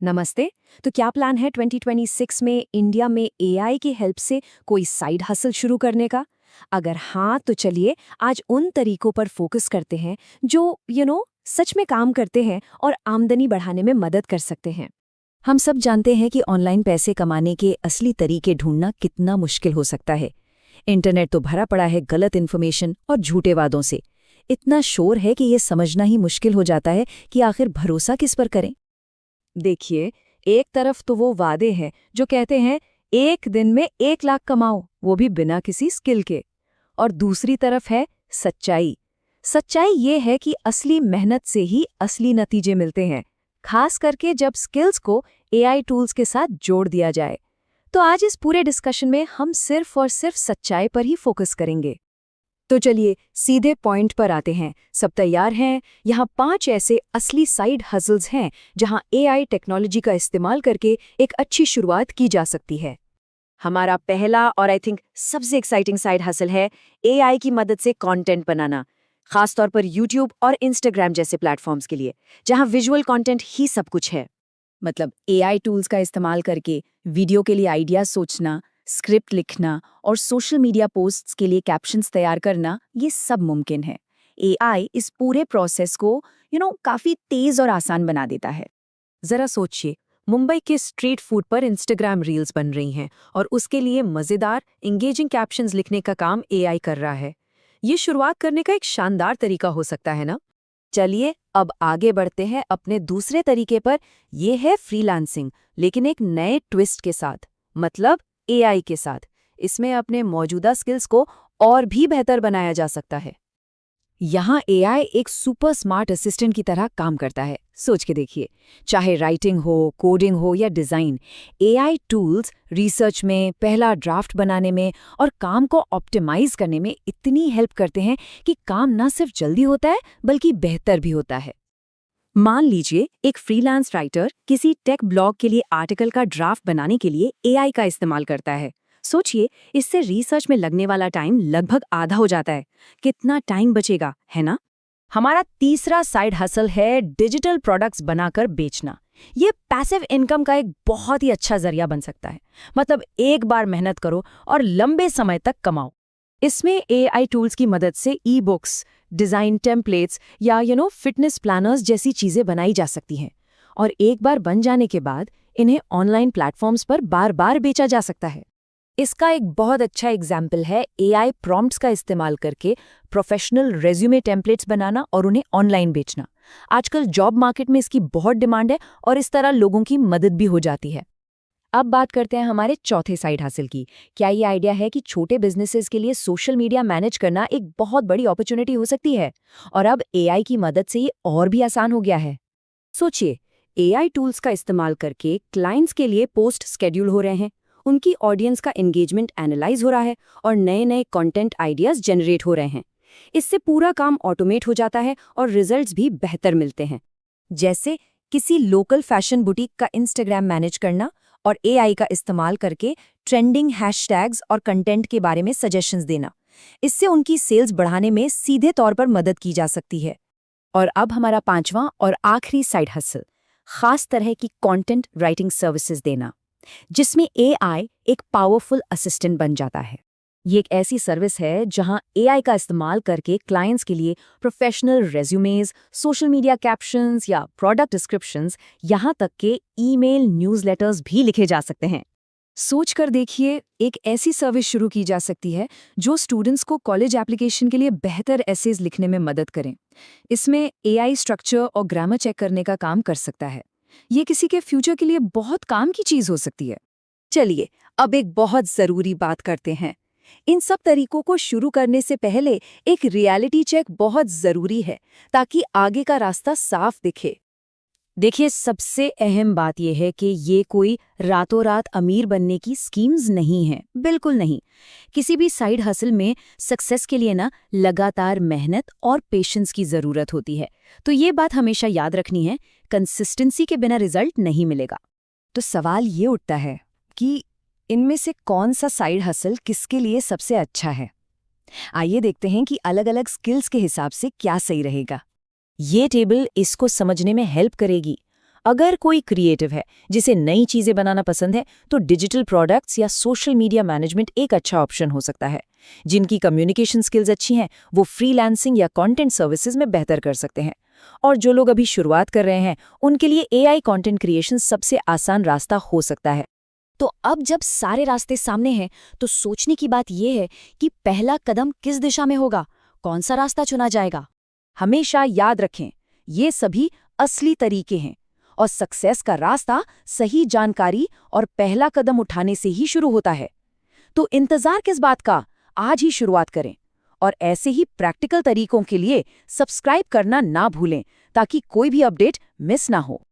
नमस्ते। तो क्या प्लान है 2026 में इंडिया में एआई की हेल्प से कोई साइड हसल शुरू करने का? अगर हाँ, तो चलिए आज उन तरीकों पर फोकस करते हैं जो सच में काम करते हैं और आमदनी बढ़ाने में मदद कर सकते हैं। हम सब जानते हैं कि ऑनलाइन पैसे कमाने के असली तरीके ढूंढना कितना मुश्किल हो सकता है। इंटरनेट तो भरा पड़ा है गलत इन्फॉर्मेशन और झूठे वादों से। इतना शोर है कि ये समझना ही मुश्किल हो जाता है कि आखिर भरोसा किस पर करें। देखिए, एक तरफ तो वो वादे हैं जो कहते हैं एक दिन में 1 लाख कमाओ, वो भी बिना किसी स्किल के। और दूसरी तरफ है सच्चाई। सच्चाई ये है कि असली मेहनत से ही असली नतीजे मिलते हैं, खास करके जब स्किल्स को एआई टूल्स के साथ जोड़ दिया जाए। तो आज इस पूरे डिस्कशन में हम सिर्फ और सिर्फ सच्चाई पर ही फोकस करेंगे। तो चलिए सीधे पॉइंट पर आते हैं। सब तैयार हैं? यहाँ 5 ऐसे असली साइड हसल्स हैं जहाँ एआई टेक्नोलॉजी का इस्तेमाल करके एक अच्छी शुरुआत की जा सकती है। हमारा पहला और आई थिंक सबसे एक्साइटिंग साइड हसल है एआई की मदद से कंटेंट बनाना, खासतौर पर यूट्यूब और इंस्टाग्राम जैसे प्लेटफॉर्म्स के लिए, जहाँ विजुअल कंटेंट ही सब कुछ है। मतलब एआई टूल्स का इस्तेमाल करके वीडियो के लिए आइडियाज सोचना, स्क्रिप्ट लिखना और सोशल मीडिया पोस्ट्स के लिए कैप्शंस तैयार करना, ये सब मुमकिन है। एआई इस पूरे प्रोसेस को काफी तेज और आसान बना देता है। जरा सोचिए, मुंबई के स्ट्रीट फूड पर इंस्टाग्राम रील्स बन रही हैं और उसके लिए मजेदार इंगेजिंग कैप्शंस लिखने का काम एआई कर रहा है। ये शुरुआत करने का एक शानदार तरीका हो सकता है ना? चलिए अब आगे बढ़ते हैं अपने दूसरे तरीके पर। यह है फ्रीलांसिंग, लेकिन एक नए ट्विस्ट के साथ, मतलब एआई के साथ। इसमें अपने मौजूदा स्किल्स को और भी बेहतर बनाया जा सकता है। यहाँ एआई एक सुपर स्मार्ट असिस्टेंट की तरह काम करता है। सोच के देखिए, चाहे राइटिंग हो, कोडिंग हो या डिज़ाइन, एआई टूल्स रिसर्च में, पहला ड्राफ्ट बनाने में और काम को ऑप्टिमाइज करने में इतनी हेल्प करते हैं कि काम न सिर्फ जल्दी होता है बल्कि बेहतर भी होता है। मान लीजिए एक फ्रीलांस राइटर किसी टेक ब्लॉग के लिए आर्टिकल का ड्राफ्ट बनाने के लिए एआई का इस्तेमाल करता है। सोचिए, इससे रिसर्च में लगने वाला टाइम लगभग आधा हो जाता है। कितना टाइम बचेगा, है ना? हमारा तीसरा साइड हसल है डिजिटल प्रोडक्ट्स बनाकर बेचना। ये पैसिव इनकम का एक बहुत ही अच्छा जरिया बन सकता है। मतलब एक बार मेहनत करो और लंबे समय तक कमाओ। इसमें एआई टूल्स की मदद से ई बुक्स, डिजाइन टेम्पलेट्स या फिटनेस प्लानर्स जैसी चीजें बनाई जा सकती हैं, और एक बार बन जाने के बाद इन्हें ऑनलाइन प्लेटफॉर्म्स पर बार बार बेचा जा सकता है। इसका एक बहुत अच्छा एग्जाम्पल है एआई प्रॉम्प्ट्स का इस्तेमाल करके प्रोफेशनल रेज्यूमे टेम्पलेट्स बनाना और उन्हें ऑनलाइन बेचना। आजकल जॉब मार्केट में इसकी बहुत डिमांड है और इस तरह लोगों की मदद भी हो जाती है। अब बात करते हैं हमारे चौथे साइड हासिल की। क्या ये आइडिया है कि छोटे बिजनेसेस के लिए सोशल मीडिया मैनेज करना एक बहुत बड़ी अपॉर्चुनिटी हो सकती है, और अब एआई की मदद से ये और भी आसान हो गया है। सोचिए, एआई टूल्स का इस्तेमाल करके क्लाइंट्स के लिए पोस्ट शेड्यूल हो रहे हैं, उनकी ऑडियंस का एंगेजमेंट एनालाइज हो रहा है और नए नए कंटेंट आइडियाज जनरेट हो रहे हैं। इससे पूरा काम ऑटोमेट हो जाता है और रिजल्ट्स भी बेहतर मिलते हैं। जैसे किसी लोकल फैशन बुटीक का इंस्टाग्राम मैनेज करना और एआई का इस्तेमाल करके ट्रेंडिंग हैशटैग्स और कंटेंट के बारे में सजेशंस देना। इससे उनकी सेल्स बढ़ाने में सीधे तौर पर मदद की जा सकती है। और अब हमारा पांचवां और आखिरी साइड हसल, खास तरह की कंटेंट राइटिंग सर्विसेज देना, जिसमें एआई एक पावरफुल असिस्टेंट बन जाता है। ये एक ऐसी सर्विस है जहां एआई का इस्तेमाल करके क्लाइंट्स के लिए professional resumes, social media captions या प्रोडक्ट डिस्क्रिप्शंस, यहाँ तक के ईमेल न्यूज़लेटर्स भी लिखे जा सकते हैं। सोच कर देखिए, एक ऐसी सर्विस शुरू की जा सकती है जो स्टूडेंट्स को कॉलेज एप्लीकेशन के लिए बेहतर एसेज लिखने में मदद करें। इसमें एआई स्ट्रक्चर और ग्रामर चेक करने का काम कर सकता है। ये किसी के फ्यूचर के लिए बहुत काम की चीज हो सकती है। चलिए अब एक बहुत जरूरी बात करते हैं। इन सब तरीकों को शुरू करने से पहले एक रियलिटी चेक बहुत जरूरी है, ताकि आगे का रास्ता साफ दिखे। देखिए, सबसे अहम बात यह है कि ये कोई रातों रात अमीर बनने की स्कीम्स नहीं है, बिल्कुल नहीं। किसी भी साइड हसल में सक्सेस के लिए ना लगातार मेहनत और पेशेंस की ज़रूरत होती है। तो ये बात हमेशा याद रखनी है, कंसिस्टेंसी के बिना रिजल्ट नहीं मिलेगा। तो सवाल ये उठता है कि इनमें से कौन सा साइड हसल किसके लिए सबसे अच्छा है। आइए देखते हैं कि अलग अलग स्किल्स के हिसाब से क्या सही रहेगा। ये टेबल इसको समझने में हेल्प करेगी। अगर कोई क्रिएटिव है जिसे नई चीजें बनाना पसंद है, तो डिजिटल प्रोडक्ट्स या सोशल मीडिया मैनेजमेंट एक अच्छा ऑप्शन हो सकता है। जिनकी कम्युनिकेशन स्किल्स अच्छी हैं, वो फ्रीलांसिंग या कंटेंट सर्विसेज में बेहतर कर सकते हैं। और जो लोग अभी शुरुआत कर रहे हैं, उनके लिए एआई कंटेंट क्रिएशन सबसे आसान रास्ता हो सकता है। तो अब जब सारे रास्ते सामने हैं, तो सोचने की बात यह है कि पहला कदम किस दिशा में होगा, कौन सा रास्ता चुना जाएगा। हमेशा याद रखें, ये सभी असली तरीके हैं और सक्सेस का रास्ता सही जानकारी और पहला कदम उठाने से ही शुरू होता है। तो इंतजार किस बात का, आज ही शुरुआत करें। और ऐसे ही प्रैक्टिकल तरीकों के लिए सब्सक्राइब करना ना भूलें, ताकि कोई भी अपडेट मिस ना हो।